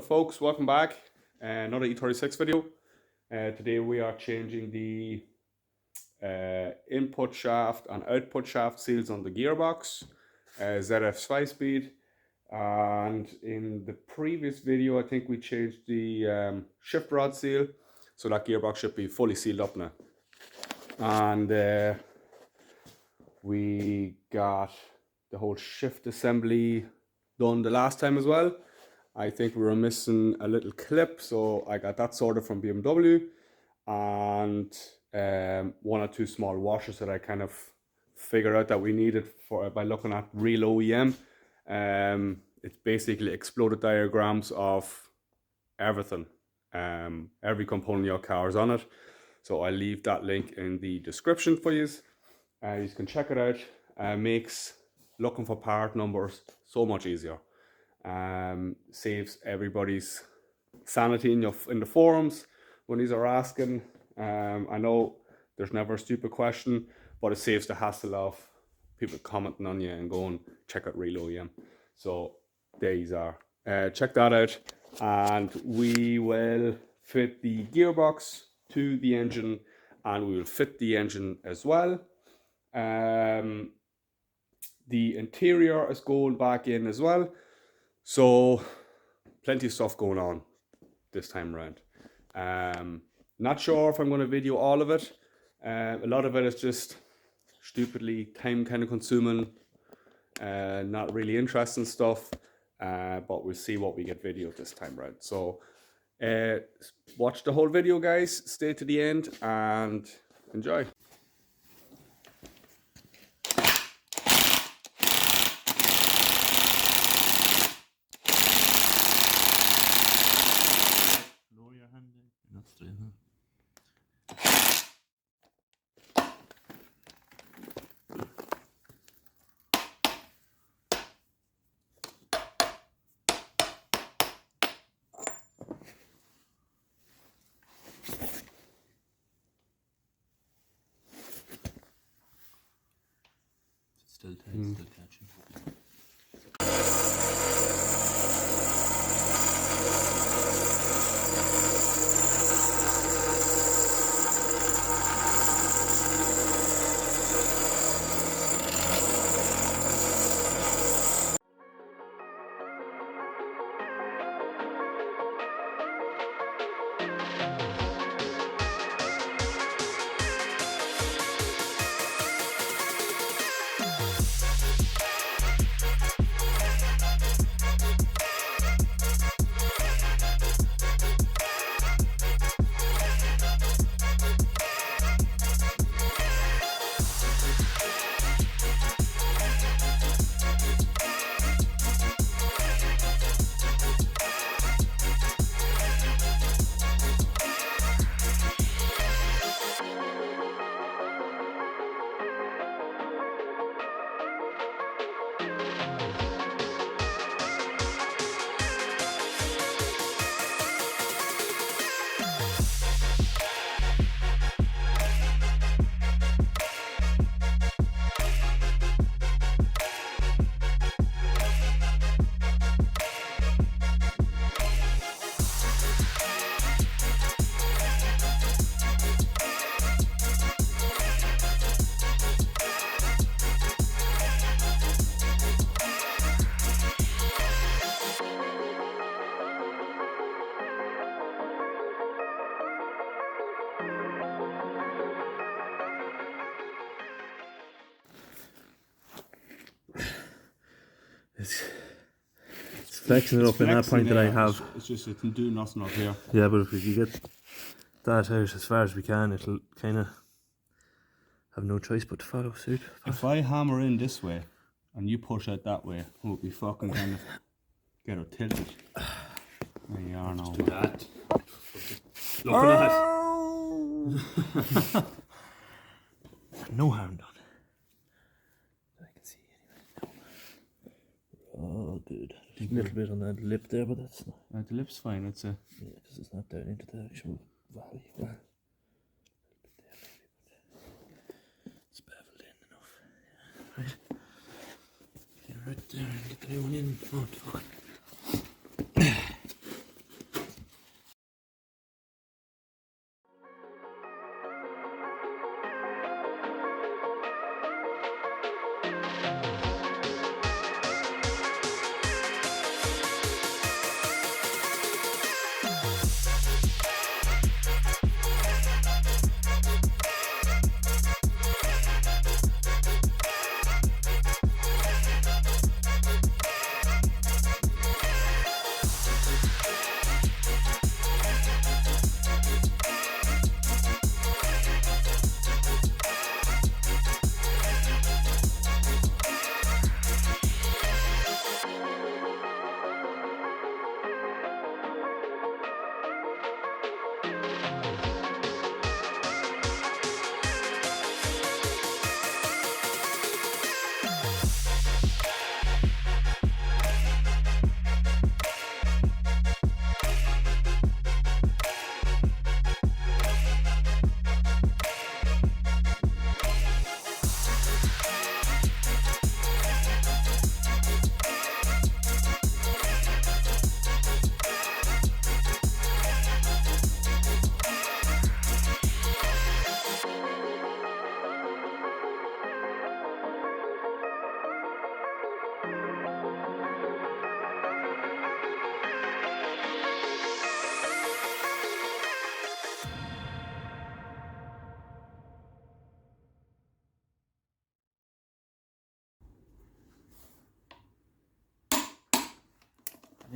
folks, welcome back. Another E36 video. Today we are changing the input shaft and output shaft seals on the gearbox, ZF 5-speed. And in the previous video I think we changed the shift rod seal, so that gearbox should be fully sealed up now. And we got the whole shift assembly done the last time as well. I think we were missing a little clip, so I got that sorted from BMW, and one or two small washers that I kind of figured out that we needed for by looking at real OEM. It's basically exploded diagrams of everything, every component your car is on it. So I'll leave that link in the description for you. You can check it out. Makes looking for part numbers so much easier. Saves everybody's sanity in the forums when these are asking. I know there's never a stupid question, but it saves the hassle of people commenting on you and going check out real OEM. So there you are. Check that out, and we will fit the gearbox to the engine, and we will fit the engine as well. The interior is going back in as well. So plenty of stuff going on this time around. Not sure if I'm going to video all of it. A lot of it is just stupidly time kind of consuming, not really interesting stuff, but we'll see what we get videoed this time around. So watch the whole video, guys, stay to the end and enjoy. Not straight, huh? Still tight, still catching. It's flexing it up in that point that I have. It's just it can do nothing up here. Yeah, but if we can get that out as far as we can, it'll kind of have no choice but to follow suit. If I hammer in this way and you push out that way, we'll be fucking kind of get her tilted. There you are now. Do that. Look at that. No harm done. I can see anyway. Oh, good. There's a little bit on that lip there, but that's not. The lip's fine. It's a. Yeah, because it's not down into the actual valley. Well, a little bit there maybe, but it's beveled in enough. Yeah, right. Get it right there and get the new one in. Oh, fuck.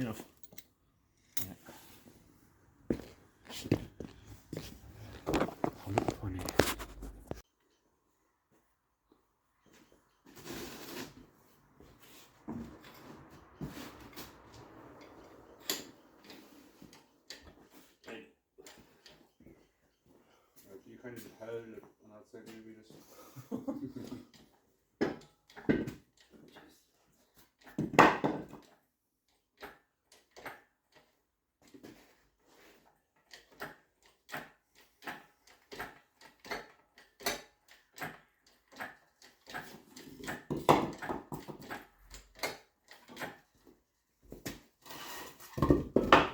enough. Funny. You kind of held it on that side, maybe just.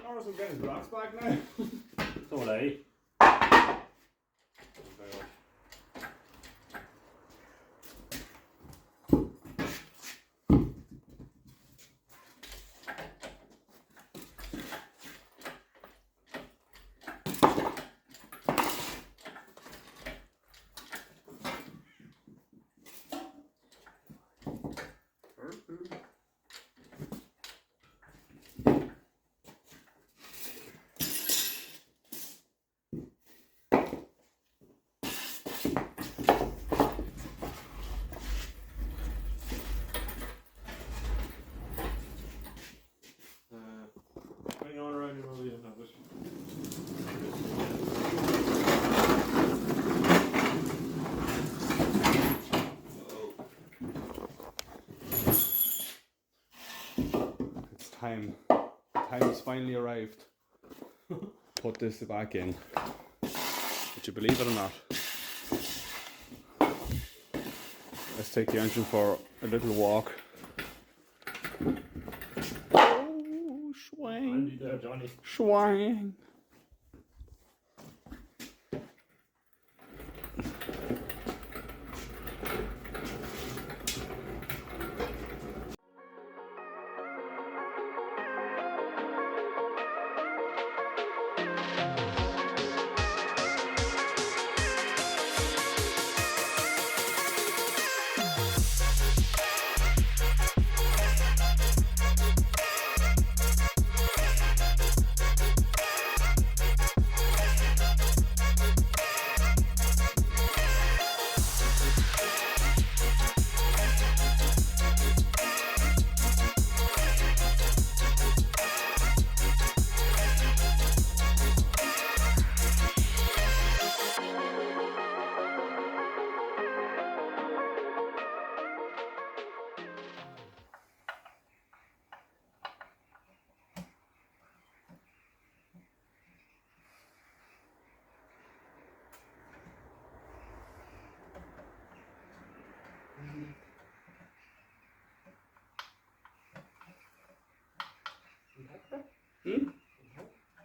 Norris will get his rocks back now. So will I. Hang on around and we'll have it. It's time. Time has finally arrived. Put this back in. Would you believe it or not? Let's take the engine for a little walk. Oh, swing. Andy there, Johnny. Swing.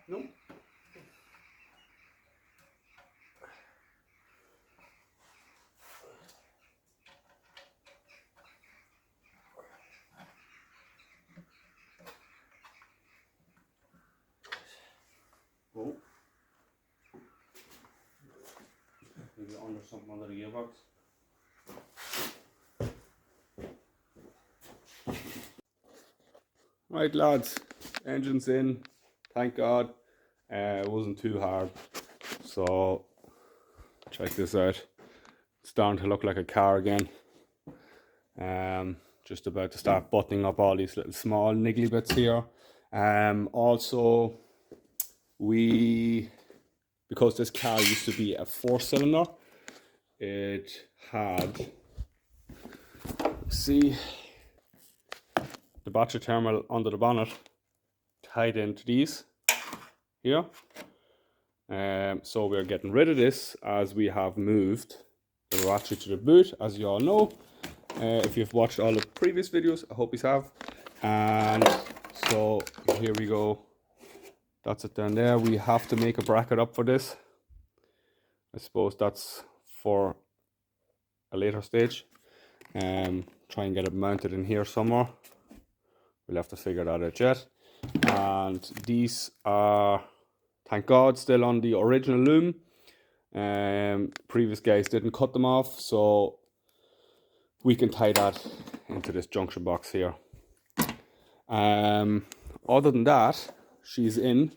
No. Oh. Maybe under something under the gearbox. Right lads, engine's in, thank God. It wasn't too hard. So check this out. It's starting to look like a car again. Just about to start buttoning up all these little small niggly bits here. Also, because this car used to be a 4-cylinder, it had, see, the battery terminal under the bonnet tied into these here. So we're getting rid of this as we have moved the battery to the boot, as you all know. If you've watched all the previous videos, I hope you have. And so here we go. That's it down there. We have to make a bracket up for this. I suppose that's for a later stage. Try and get it mounted in here somewhere. We'll have to figure that out yet. And these are, thank God, still on the original loom. Previous guys didn't cut them off, so we can tie that into this junction box here. other than that, she's in.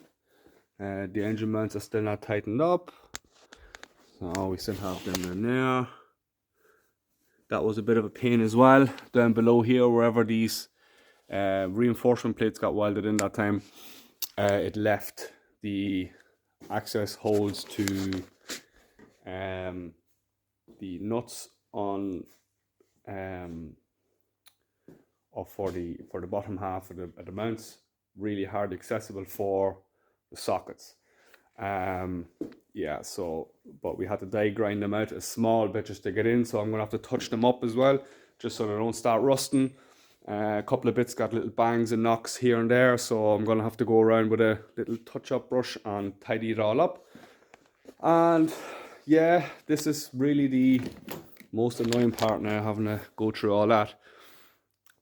The engine mounts are still not tightened up, so we still have them in there. That was a bit of a pain as well. Down below here, wherever these reinforcement plates got welded in that time, it left the access holes to the nuts on for the bottom half of the mounts, really hard accessible for the sockets. Yeah, so but we had to die grind them out a small bit just to get in, so I'm gonna have to touch them up as well, just so they don't start rusting. A couple of bits got little bangs and knocks here and there, so I'm gonna have to go around with a little touch-up brush and tidy it all up. And yeah, this is really the most annoying part now, having to go through all that.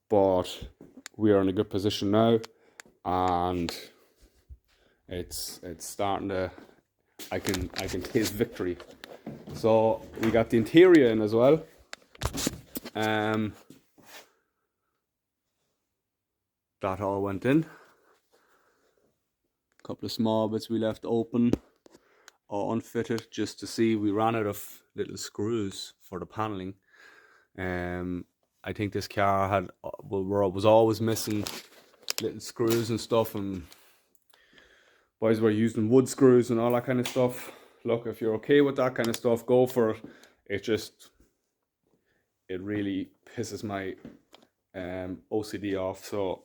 But we are in a good position now, and it's starting to, I can taste victory. So we got the interior in as well. That all went in. A couple of small bits we left open or unfitted just to see. We ran out of little screws for the paneling. I think this car was always missing little screws and stuff, and boys were using wood screws and all that kind of stuff. Look, if you're okay with that kind of stuff, go for it. It really pisses my OCD off, so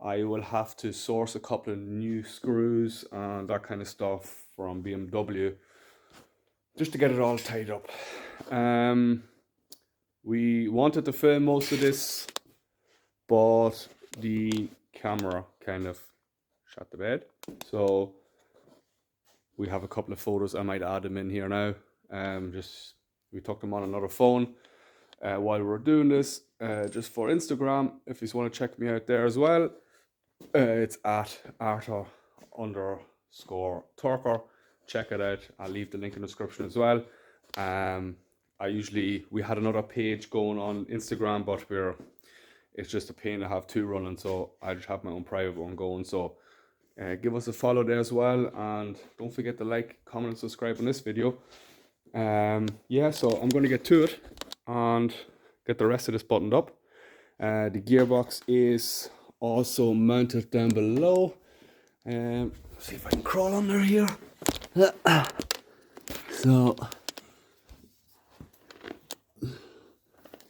I will have to source a couple of new screws and that kind of stuff from BMW just to get it all tied up. We wanted to film most of this, but the camera kind of shut the bed. So we have a couple of photos. I might add them in here now. We took them on another phone while we were doing this, just for Instagram. If you want to check me out there as well, it's at Arthur_Torker. Check it out. I'll leave the link in the description as well. We had another page going on Instagram, but it's just a pain to have two running, so I just have my own private one going. So give us a follow there as well, and don't forget to like, comment and subscribe on this video. Yeah, so I'm going to get to it and get the rest of this buttoned up. The gearbox is also mounted down below. See if I can crawl under here. So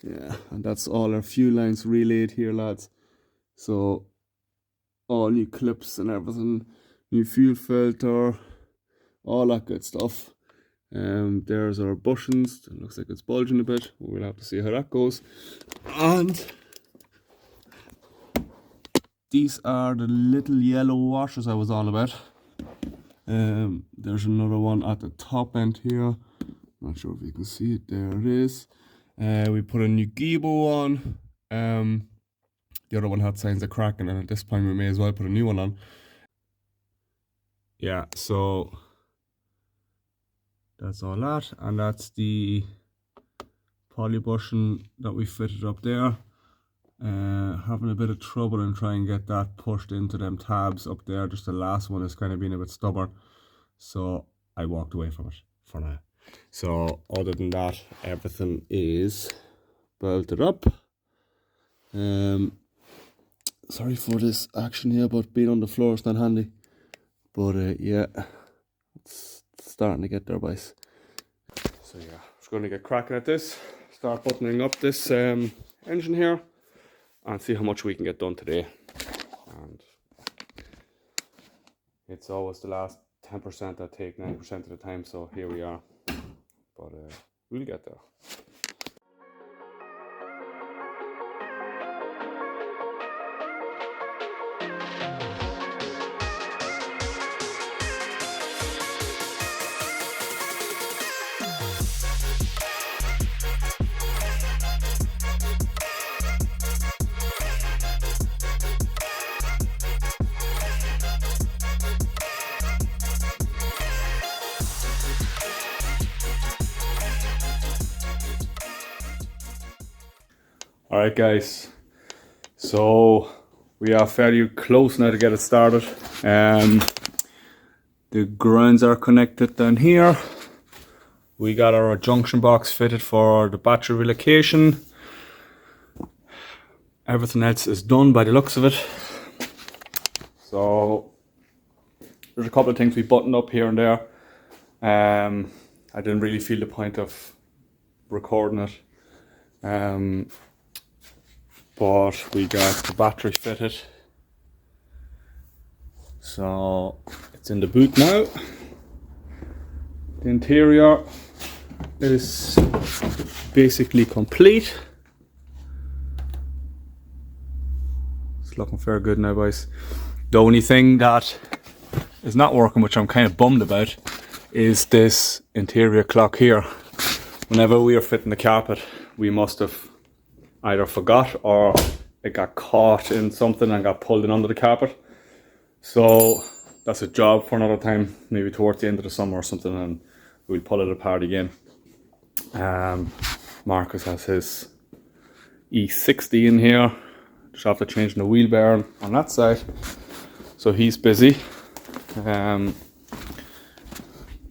yeah, and that's all our fuel lines relayed here, lads. So all new clips and everything, new fuel filter, all that good stuff. There's our bushings. It looks like it's bulging a bit. We'll have to see how that goes. And these are the little yellow washers I was on about. There's another one at the top end here. Not sure if you can see it. There it is. We put a new Gearbox on. The other one had signs of cracking, and at this point we may as well put a new one on. Yeah, so that's all that, and that's the poly bushing that we fitted up there. Having a bit of trouble and trying to get that pushed into them tabs up there. Just the last one is kind of being a bit stubborn, so I walked away from it for now. So other than that, everything is bolted up. Sorry for this action here, but being on the floor is not handy. But yeah, it's starting to get there, boys. So yeah, just going to get cracking at this, start buttoning up this engine here, and see how much we can get done today. And it's always the last 10% that take 90% of the time, so here we are. But we'll get there. Alright guys, so We are fairly close now to get it started. The grounds are connected down here. We got our junction box fitted for the battery relocation. Everything else is done by the looks of it. So there's a couple of things we buttoned up here and there. I didn't really feel the point of recording it. But we got the battery fitted. So it's in the boot now. The interior is basically complete. It's looking fair good now, boys. The only thing that is not working, which I'm kind of bummed about, is this interior clock here. Whenever we were fitting the carpet, we must have either forgot or it got caught in something and got pulled in under the carpet. So that's a job for another time, maybe towards the end of the summer or something, and we'll pull it apart again. Marcus has his E60 in here, just after changing the wheel bearing on that side, so he's busy.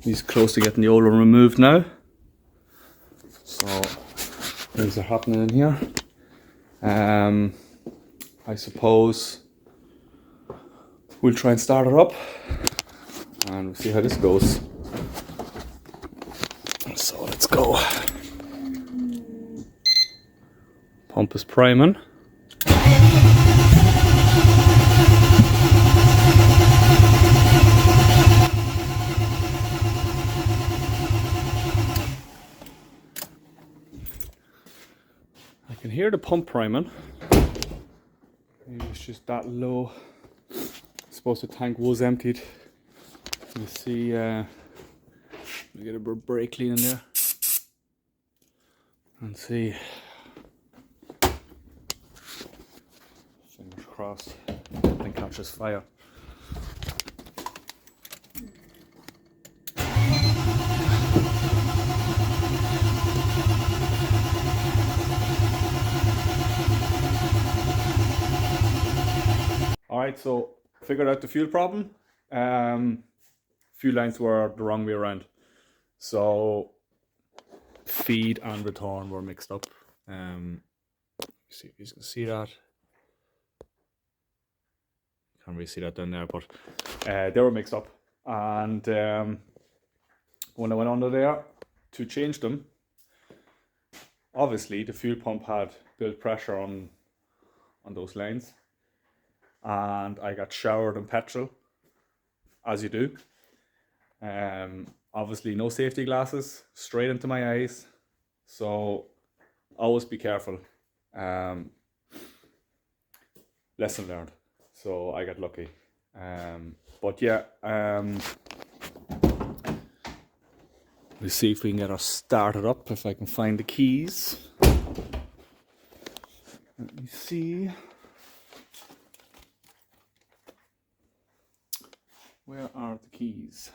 He's close to getting the old one removed now, so things are happening in here. I suppose we'll try and start it up and we'll see how this goes. So let's go. Pump is priming. I can hear the pump priming. Maybe it's just that low. I suppose the tank was emptied. You see, we get a brake clean in there and see. Fingers crossed, nothing catches fire. Alright, so figured out the fuel problem. Fuel lines were the wrong way around. So feed and return were mixed up. See if you can see that. Can't really see that down there, but they were mixed up. And when I went under there to change them, obviously the fuel pump had built pressure on those lines. And I got showered in petrol, as you do. Obviously no safety glasses, straight into my eyes. So always be careful. Lesson learned. So I got lucky. But yeah, we'll see if we can get her started up, if I can find the keys. Let me see. Where are the keys?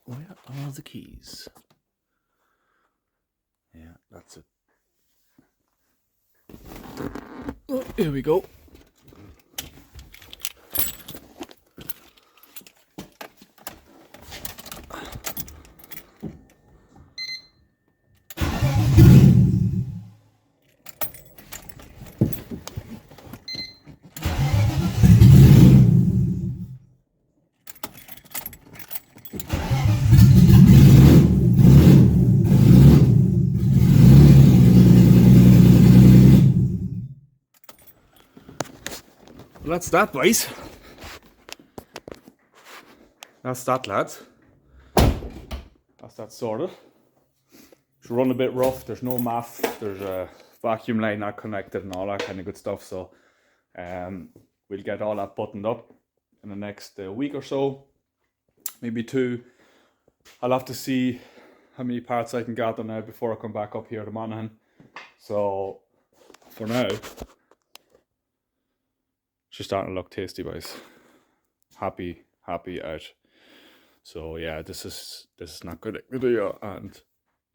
Where are the keys? Yeah, that's it. Oh, here we go. Well, that's that, boys. That's that, lads. That's that sorted. It's run a bit rough. There's no MAF. There's a vacuum line not connected and all that kind of good stuff. So we'll get all that buttoned up in the next week or so, maybe 2. I'll have to see how many parts I can gather now before I come back up here to Monaghan. So for now, she's starting to look tasty, boys. Happy out. So yeah, this is not good idea, and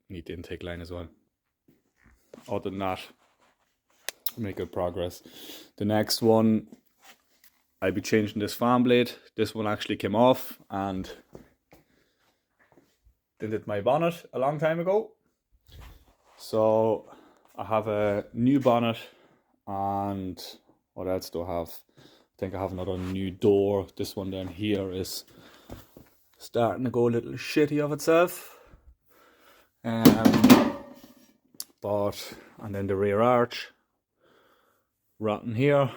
need the intake line as well. Other than that, make good progress. The next one, I'll be changing this fan blade. This one actually came off and did my bonnet a long time ago. So I have a new bonnet, and what else do I have? I think I have another new door. This one down here is starting to go a little shitty of itself. And then the rear arch, rotten here.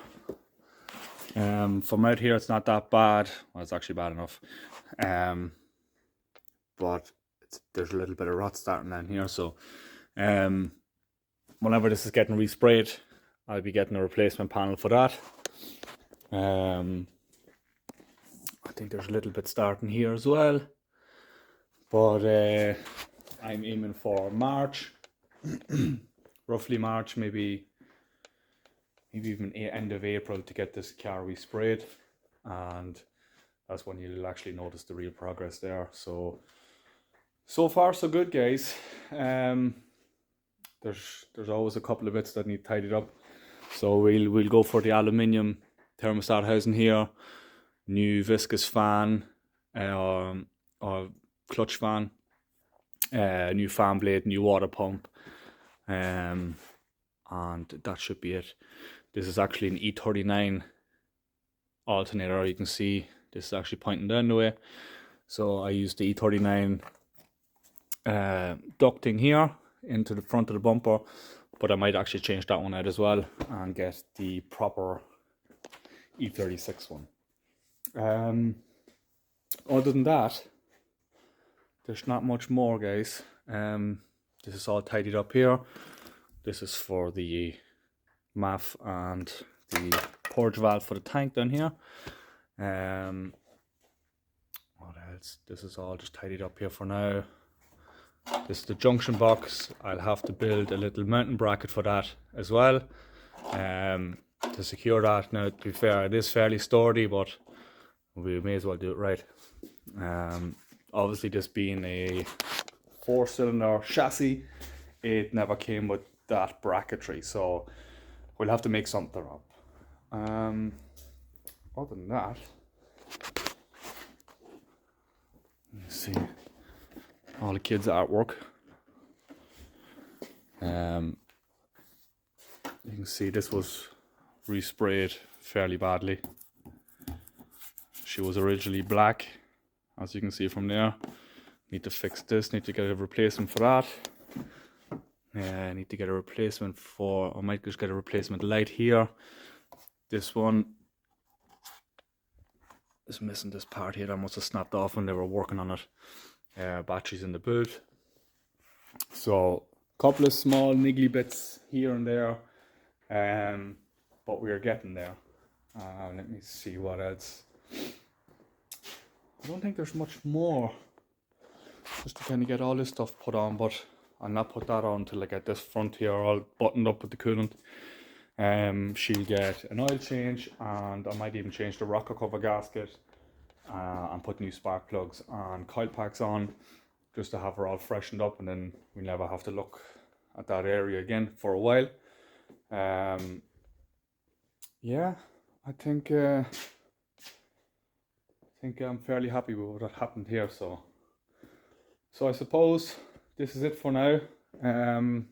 From out here it's not that bad. Well, it's actually bad enough. But there's a little bit of rot starting down here, so whenever this is getting resprayed, I'll be getting a replacement panel for that. I think there's a little bit starting here as well, but I'm aiming for March, roughly March, maybe even end of April, to get this car resprayed, and that's when you'll actually notice the real progress there. So far so good, guys. There's always a couple of bits that need tidied up, so we'll go for the aluminium thermostat housing here, new viscous fan, or clutch fan, new fan blade, new water pump, and that should be it. This is actually an E39 alternator. You can see this is actually pointing down the way, so I used the E39 ducting here into the front of the bumper, but I might actually change that one out as well and get the proper E36 one. Other than that, there's not much more, guys. This is all tidied up here. This is for the MAF and the purge valve for the tank down here. What else? This is all just tidied up here for now. This is the junction box. I'll have to build a little mounting bracket for that as well, to secure that. Now, to be fair, it is fairly sturdy, but we may as well do it right. Obviously, this being a 4-cylinder chassis, it never came with that bracketry, so we'll have to make something up. Other than that, let's see, all the kids' artwork. You can see this was resprayed fairly badly. She was originally black, as you can see from there. Need to fix this, need to get a replacement for that. I need to get a replacement for, I might just get a replacement light here. This one is missing this part here that must have snapped off when they were working on it. Batteries in the boot. So a couple of small niggly bits here and there, but we are getting there. Let me see what else. I don't think there's much more, just to kind of get all this stuff put on, but I'll not put that on until I get this front here all buttoned up with the coolant. She'll get an oil change, and I might even change the rocker cover gasket, and put new spark plugs and coil packs on, just to have her all freshened up, and then we never have to look at that area again for a while. Yeah, I think I'm fairly happy with what happened here. So I suppose this is it for now. There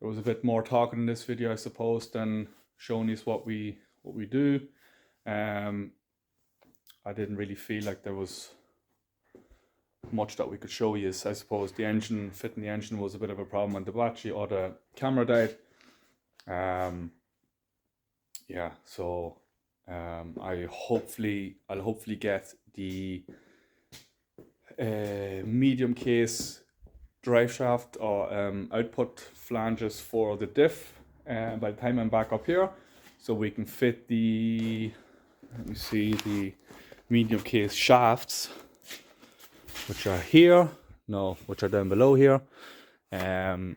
was a bit more talking in this video, I suppose, than showing you what we do. I didn't really feel like there was much that we could show you. I suppose the engine, fitting the engine, was a bit of a problem, and the battery or the camera died. Yeah, so I'll hopefully get the medium case drive shaft or output flanges for the diff by the time I'm back up here, so we can fit the, let me see, the medium case shafts, which are here, which are down below here, and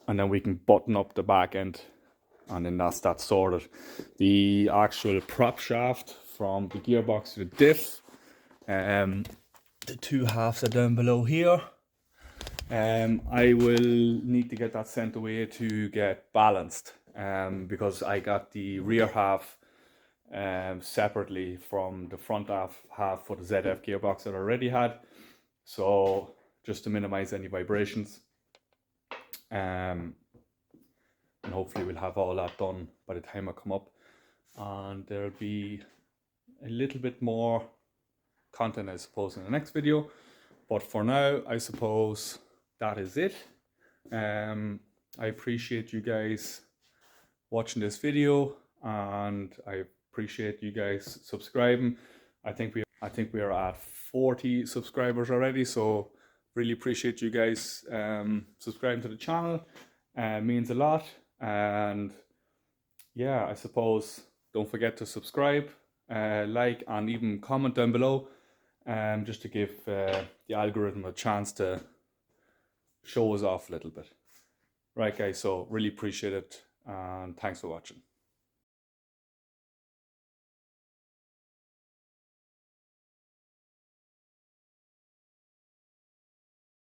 then we can button up the back end, and then that's that sorted. The actual prop shaft from the gearbox to the diff, The two halves are down below here. I will need to get that sent away to get balanced, because I got the rear half separately from the front half for the ZF gearbox that I already had. So just to minimize any vibrations. And hopefully we'll have all that done by the time I come up, and there'll be a little bit more content, I suppose, in the next video. But for now, I suppose that is it. I appreciate you guys watching this video, and I appreciate you guys subscribing. I think we are at 40 subscribers already, so really appreciate you guys subscribing to the channel. Means a lot. And yeah, I suppose don't forget to subscribe, like, and even comment down below, just to give the algorithm a chance to show us off a little bit. Right guys, so really appreciate it, and thanks for watching.